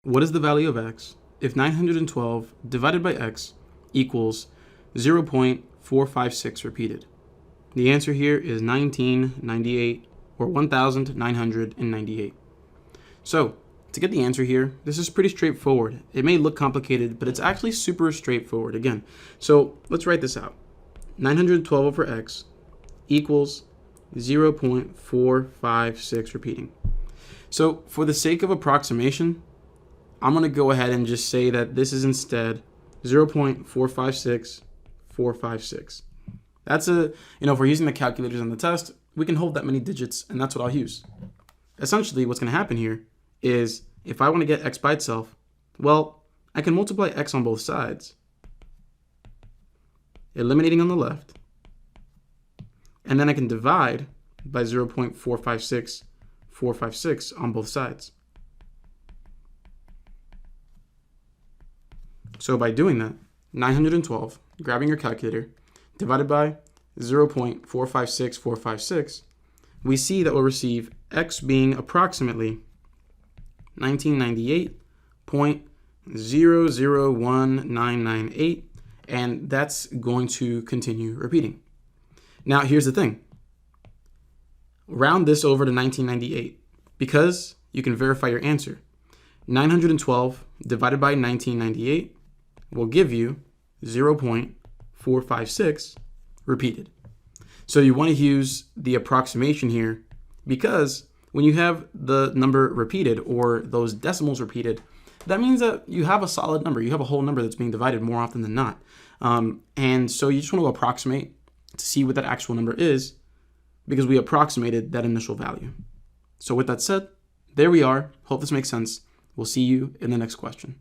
what is the value of x if 912 divided by x equals 0.456 repeated? The answer here is 1998, or 1998. So to get the answer here, this is pretty straightforward. It may look complicated, but it's actually super straightforward again. So let's write this out. 912 over x equals 0.456 repeating. So for the sake of approximation, I'm going to go ahead and just say that this is instead 0.456456. That's if we're using the calculators on the test, we can hold that many digits, and that's what I'll use. Essentially, what's going to happen here is if I want to get x by itself, well, I can multiply x on both sides, eliminating on the left, and then I can divide by 0.456456 on both sides. So by doing that, 912, grabbing your calculator, divided by 0.456456, we see that we'll receive x being approximately 1998.001998, and that's going to continue repeating. Now, here's the thing. Round this over to 1998 because you can verify your answer. 912 divided by 1998 will give you 0.456 repeated. So you want to use the approximation here because when you have the number repeated or those decimals repeated, that means that you have a solid number. You have a whole number that's being divided more often than not. And so you just want to approximate to see what that actual number is because we approximated that initial value. So with that said, there we are. Hope this makes sense. We'll see you in the next question.